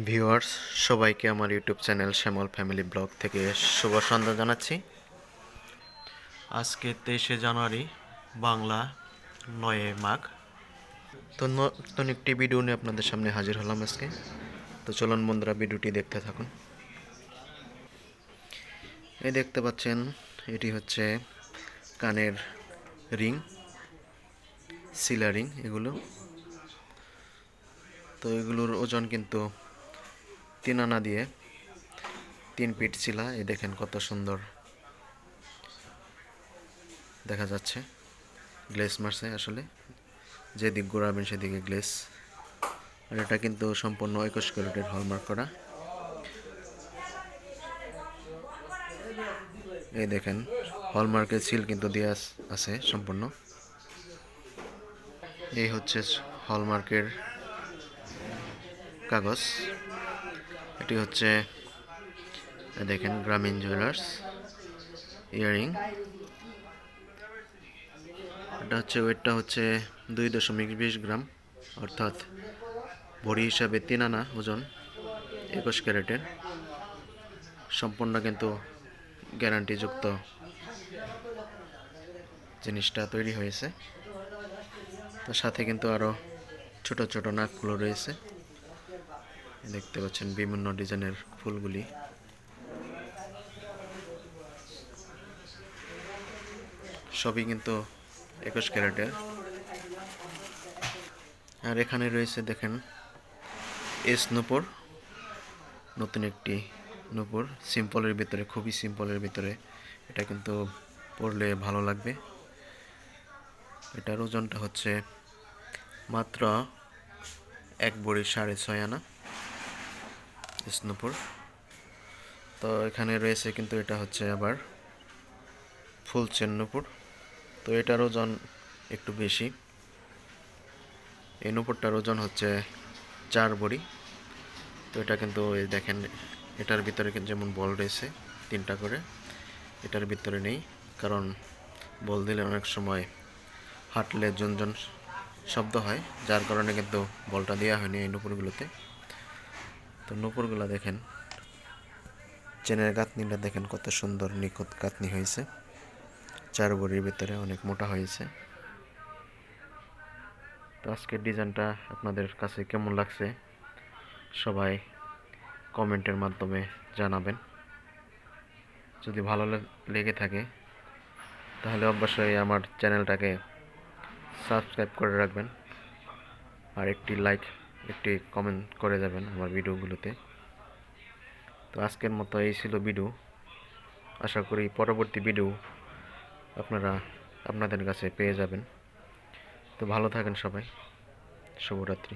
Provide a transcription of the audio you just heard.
Viewers সবাইকে আমার YouTube channel শ্যামল family blog থেকে শুভ সন্ধ্যা জানাচ্ছি। আজকে 23শে জানুয়ারি, বাংলা 9 মাঘ। তো নতুন একটি ভিডিও নিয়ে আপনাদের সামনে হাজির হলাম আজকে। তো চলুন বন্ধুরা, ভিডিওটি দেখতে থাকুন। এই দেখতে পাচ্ছেন, এটি হচ্ছে কানের রিং, সিলা রিং এগুলো। তো এগুলোর ওজন কিন্তু 3 আনা দিয়ে 3 ফিট ছিলা। এই দেখেন কত সুন্দর দেখা যাচ্ছে, গ্লেস মারছে আসলে, যেদিক ঘোরাবেন সেদিকে গ্লেস। আর এটা কিন্তু সম্পূর্ণ 21 ক্যারেটের হলমার্ক করা। এই দেখেন হলমার্কের সিল কিন্তু দেওয়া আছে সম্পূর্ণ। এই হচ্ছে হলমার্কের কাগজ। এটি হচ্ছে দেখেন গ্রামীণ জুয়েলার্স ইয়ারিং। ওয়েটটা হচ্ছে 2.20 গ্রাম, অর্থাৎ ভরি হিসাবে 3 আনা ওজন, 21 ক্যারেটের। সম্পূর্ণ কিন্তু গ্যারান্টিযুক্ত জিনিসটা তৈরি হয়েছে। তার সাথে কিন্তু আরও ছোট ছোট নাকগুলো রয়েছে, দেখতে পাচ্ছেন বিভিন্ন ডিজাইনের ফুলগুলি। সবই কিন্তু 21 ক্যারেটের। আর এখানে রয়েছে দেখেন এস নূপুর, নতুন একটি নূপুর, সিম্পলের ভিতরে, খুবই সিম্পলের ভিতরে। এটা কিন্তু পরলে ভালো লাগবে। এটার ওজনটা হচ্ছে মাত্র 1 ভরি 6.5 আনা এস নূপুর। তো এখানে রয়েছে কিন্তু এটা হচ্ছে আবার ফুল চেন নূপুর। তো এটার ওজন একটু বেশি। এই নূপুরটার ওজন হচ্ছে 4 ভরি। তো এটা কিন্তু দেখেন, এটার ভিতরে যেমন বল রয়েছে 3টা করে, এটার ভিতরে নেই, কারণ বল দিলে অনেক সময় হাঁটলে ঝনঝন শব্দ হয়, যার কারণে কিন্তু বলটা দেওয়া হয়নি এই নূপুরগুলোতে। তো নূপুরগুলো দেখেন, চেনের গাঁথনিটা দেখেন কত সুন্দর নিখুঁত গাঁথনি হয়েছে। 4 ভরির ভিতরে অনেক মোটা হয়েছে। তো আজকের ডিজাইনটা আপনাদের কাছে কেমন লাগছে সবাই কমেন্টের মাধ্যমে জানাবেন। যদি ভালো লেগে থাকে তাহলে অবশ্যই আমার চ্যানেলটাকে সাবস্ক্রাইব করে রাখবেন, আর একটি লাইক, একটি কমেন্ট করে যাবেন আমার ভিডিওগুলোতে। তো আজকের মতো এই ছিল ভিডিও। আশা করি পরবর্তী ভিডিও আপনাদের কাছে পেয়ে যাবেন। তো ভালো থাকেন সবাই, শুভরাত্রি।